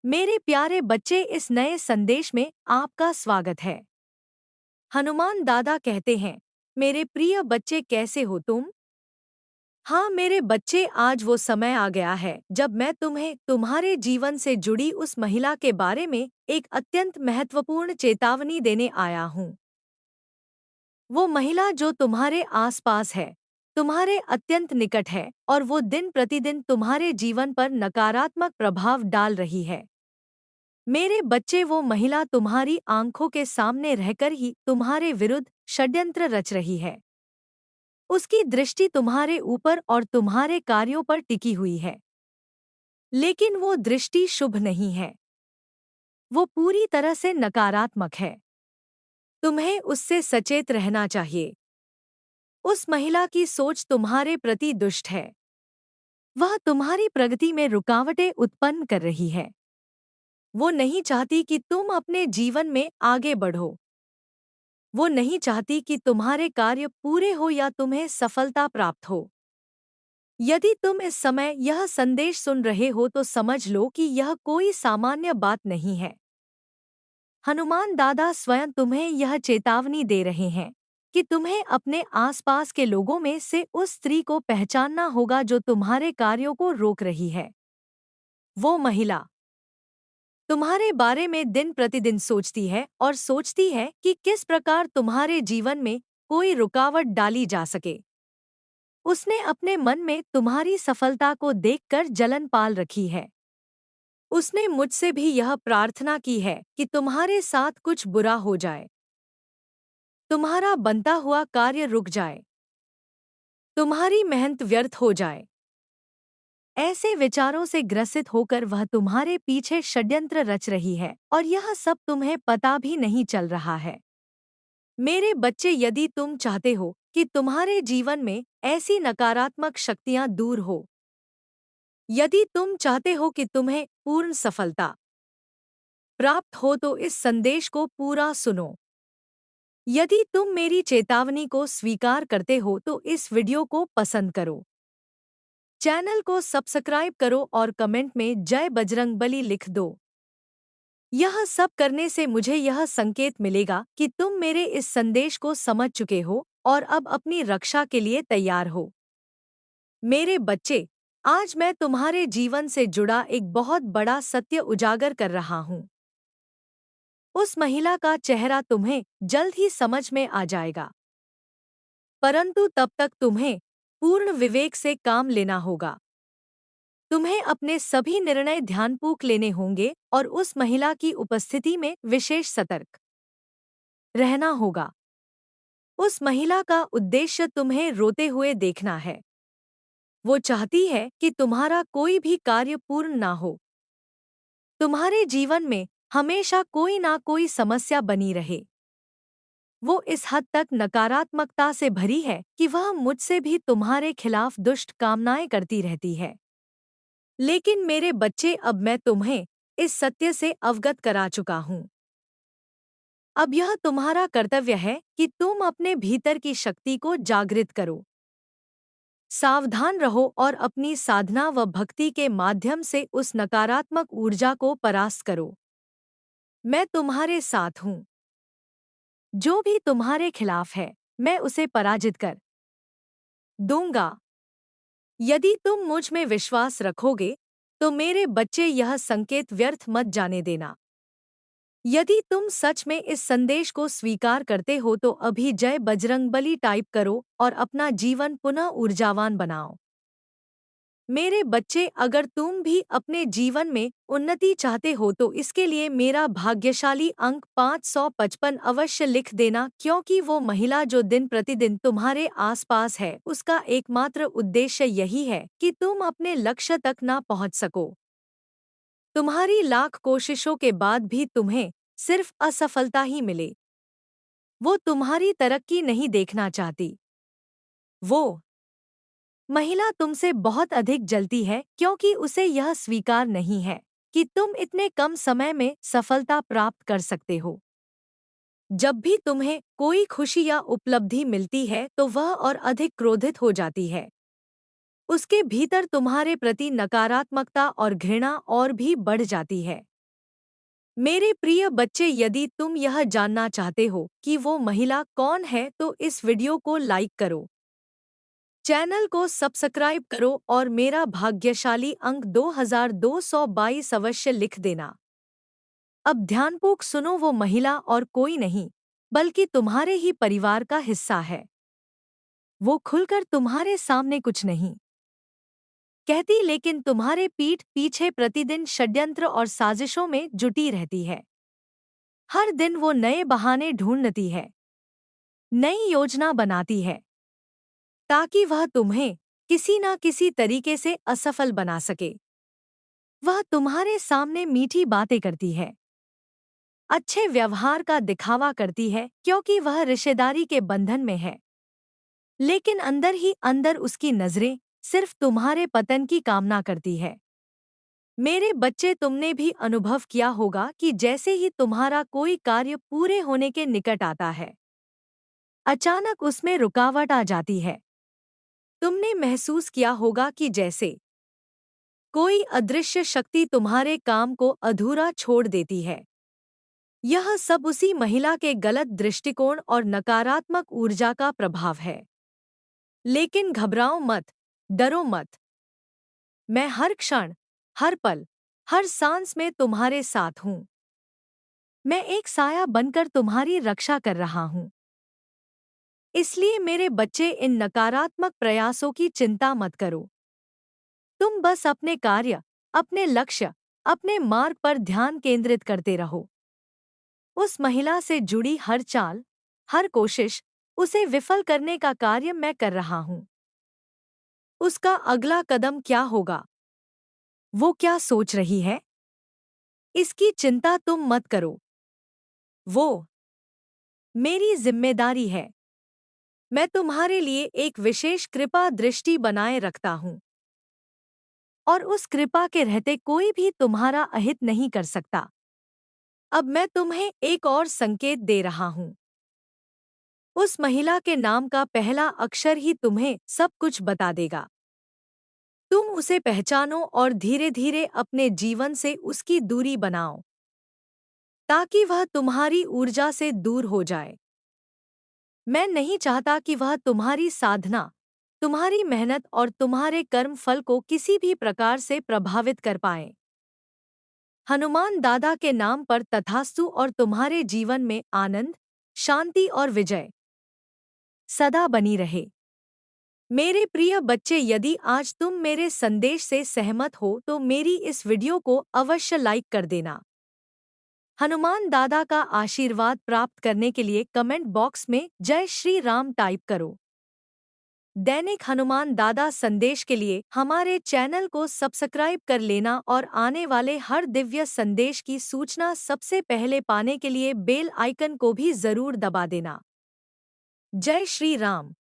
मेरे प्यारे बच्चे, इस नए संदेश में आपका स्वागत है। हनुमान दादा कहते हैं, मेरे प्रिय बच्चे, कैसे हो तुम? हाँ मेरे बच्चे, आज वो समय आ गया है जब मैं तुम्हें तुम्हारे जीवन से जुड़ी उस महिला के बारे में एक अत्यंत महत्वपूर्ण चेतावनी देने आया हूँ। वो महिला जो तुम्हारे आसपास है, तुम्हारे अत्यंत निकट है, और वो दिन प्रतिदिन तुम्हारे जीवन पर नकारात्मक प्रभाव डाल रही है। मेरे बच्चे, वो महिला तुम्हारी आंखों के सामने रहकर ही तुम्हारे विरुद्ध षड्यंत्र रच रही है। उसकी दृष्टि तुम्हारे ऊपर और तुम्हारे कार्यों पर टिकी हुई है। लेकिन वो दृष्टि शुभ नहीं है। वो पूरी तरह से नकारात्मक है। तुम्हें उससे सचेत रहना चाहिए। उस महिला की सोच तुम्हारे प्रति दुष्ट है। वह तुम्हारी प्रगति में रुकावटें उत्पन्न कर रही है। वो नहीं चाहती कि तुम अपने जीवन में आगे बढ़ो। वो नहीं चाहती कि तुम्हारे कार्य पूरे हो या तुम्हें सफलता प्राप्त हो। यदि तुम इस समय यह संदेश सुन रहे हो तो समझ लो कि यह कोई सामान्य बात नहीं है। हनुमान दादा स्वयं तुम्हें यह चेतावनी दे रहे हैं कि तुम्हें अपने आसपास के लोगों में से उस स्त्री को पहचानना होगा जो तुम्हारे कार्यों को रोक रही है। वो महिला तुम्हारे बारे में दिन प्रतिदिन सोचती है और सोचती है कि किस प्रकार तुम्हारे जीवन में कोई रुकावट डाली जा सके। उसने अपने मन में तुम्हारी सफलता को देखकर जलन पाल रखी है। उसने मुझसे भी यह प्रार्थना की है कि तुम्हारे साथ कुछ बुरा हो जाए, तुम्हारा बनता हुआ कार्य रुक जाए, तुम्हारी मेहनत व्यर्थ हो जाए। ऐसे विचारों से ग्रसित होकर वह तुम्हारे पीछे षड्यंत्र रच रही है और यह सब तुम्हें पता भी नहीं चल रहा है। मेरे बच्चे, यदि तुम चाहते हो कि तुम्हारे जीवन में ऐसी नकारात्मक शक्तियां दूर हो, यदि तुम चाहते हो कि तुम्हें पूर्ण सफलता प्राप्त हो तो इस संदेश को पूरा सुनो। यदि तुम मेरी चेतावनी को स्वीकार करते हो तो इस वीडियो को पसंद करो, चैनल को सब्सक्राइब करो और कमेंट में जय बजरंगबली लिख दो। यह सब करने से मुझे यह संकेत मिलेगा कि तुम मेरे इस संदेश को समझ चुके हो और अब अपनी रक्षा के लिए तैयार हो। मेरे बच्चे, आज मैं तुम्हारे जीवन से जुड़ा एक बहुत बड़ा सत्य उजागर कर रहा हूँ। उस महिला का चेहरा तुम्हें जल्द ही समझ में आ जाएगा, परंतु तब तक तुम्हें पूर्ण विवेक से काम लेना होगा। तुम्हें अपने सभी निर्णय ध्यानपूर्वक लेने होंगे और उस महिला की उपस्थिति में विशेष सतर्क रहना होगा। उस महिला का उद्देश्य तुम्हें रोते हुए देखना है। वो चाहती है कि तुम्हारा कोई भी कार्य पूर्ण ना हो। तुम्हारे जीवन में हमेशा कोई ना कोई समस्या बनी रहे। वो इस हद तक नकारात्मकता से भरी है कि वह मुझसे भी तुम्हारे खिलाफ दुष्ट कामनाएं करती रहती है। लेकिन मेरे बच्चे, अब मैं तुम्हें इस सत्य से अवगत करा चुका हूँ। अब यह तुम्हारा कर्तव्य है कि तुम अपने भीतर की शक्ति को जागृत करो। सावधान रहो और अपनी साधना व भक्ति के माध्यम से उस नकारात्मक ऊर्जा को परास्त करो। मैं तुम्हारे साथ हूँ। जो भी तुम्हारे खिलाफ है, मैं उसे पराजित कर दूंगा। यदि तुम मुझ में विश्वास रखोगे तो मेरे बच्चे, यह संकेत व्यर्थ मत जाने देना। यदि तुम सच में इस संदेश को स्वीकार करते हो तो अभी जय बजरंगबली टाइप करो और अपना जीवन पुनः ऊर्जावान बनाओ। मेरे बच्चे, अगर तुम भी अपने जीवन में उन्नति चाहते हो तो इसके लिए मेरा भाग्यशाली अंक 555 अवश्य लिख देना, क्योंकि वो महिला जो दिन प्रतिदिन तुम्हारे आसपास है, उसका एकमात्र उद्देश्य यही है कि तुम अपने लक्ष्य तक ना पहुंच सको। तुम्हारी लाख कोशिशों के बाद भी तुम्हें सिर्फ असफलता ही मिले। वो तुम्हारी तरक्की नहीं देखना चाहती। वो महिला तुमसे बहुत अधिक जलती है क्योंकि उसे यह स्वीकार नहीं है कि तुम इतने कम समय में सफलता प्राप्त कर सकते हो। जब भी तुम्हें कोई खुशी या उपलब्धि मिलती है तो वह और अधिक क्रोधित हो जाती है। उसके भीतर तुम्हारे प्रति नकारात्मकता और घृणा और भी बढ़ जाती है। मेरे प्रिय बच्चे, यदि तुम यह जानना चाहते हो कि वो महिला कौन है तो इस वीडियो को लाइक करो, चैनल को सब्सक्राइब करो और मेरा भाग्यशाली अंक 2222 अवश्य लिख देना। अब ध्यानपूर्वक सुनो, वो महिला और कोई नहीं बल्कि तुम्हारे ही परिवार का हिस्सा है। वो खुलकर तुम्हारे सामने कुछ नहीं कहती, लेकिन तुम्हारे पीठ पीछे प्रतिदिन षड्यंत्र और साजिशों में जुटी रहती है। हर दिन वो नए बहाने ढूंढती है, नई योजना बनाती है, ताकि वह तुम्हें किसी न किसी तरीके से असफल बना सके। वह तुम्हारे सामने मीठी बातें करती है, अच्छे व्यवहार का दिखावा करती है क्योंकि वह रिश्तेदारी के बंधन में है, लेकिन अंदर ही अंदर उसकी नजरें सिर्फ तुम्हारे पतन की कामना करती है। मेरे बच्चे, तुमने भी अनुभव किया होगा कि जैसे ही तुम्हारा कोई कार्य पूरे होने के निकट आता है, अचानक उसमें रुकावट आ जाती है। तुमने महसूस किया होगा कि जैसे कोई अदृश्य शक्ति तुम्हारे काम को अधूरा छोड़ देती है। यह सब उसी महिला के गलत दृष्टिकोण और नकारात्मक ऊर्जा का प्रभाव है। लेकिन घबराओ मत, डरो मत। मैं हर क्षण, हर पल, हर सांस में तुम्हारे साथ हूँ। मैं एक साया बनकर तुम्हारी रक्षा कर रहा हूँ। इसलिए मेरे बच्चे, इन नकारात्मक प्रयासों की चिंता मत करो। तुम बस अपने कार्य, अपने लक्ष्य, अपने मार्ग पर ध्यान केंद्रित करते रहो। उस महिला से जुड़ी हर चाल, हर कोशिश, उसे विफल करने का कार्य मैं कर रहा हूँ। उसका अगला कदम क्या होगा, वो क्या सोच रही है, इसकी चिंता तुम मत करो। वो मेरी जिम्मेदारी है। मैं तुम्हारे लिए एक विशेष कृपा दृष्टि बनाए रखता हूँ, और उस कृपा के रहते कोई भी तुम्हारा अहित नहीं कर सकता। अब मैं तुम्हें एक और संकेत दे रहा हूँ। उस महिला के नाम का पहला अक्षर ही तुम्हें सब कुछ बता देगा। तुम उसे पहचानो और धीरे धीरे अपने जीवन से उसकी दूरी बनाओ, ताकि वह तुम्हारी ऊर्जा से दूर हो जाए। मैं नहीं चाहता कि वह तुम्हारी साधना, तुम्हारी मेहनत और तुम्हारे कर्म फल को किसी भी प्रकार से प्रभावित कर पाए। हनुमान दादा के नाम पर तथास्तु, और तुम्हारे जीवन में आनंद, शांति और विजय सदा बनी रहे। मेरे प्रिय बच्चे, यदि आज तुम मेरे संदेश से सहमत हो तो मेरी इस वीडियो को अवश्य लाइक कर देना। हनुमान दादा का आशीर्वाद प्राप्त करने के लिए कमेंट बॉक्स में जय श्री राम टाइप करो। दैनिक हनुमान दादा संदेश के लिए हमारे चैनल को सब्सक्राइब कर लेना और आने वाले हर दिव्य संदेश की सूचना सबसे पहले पाने के लिए बेल आइकन को भी जरूर दबा देना। जय श्री राम।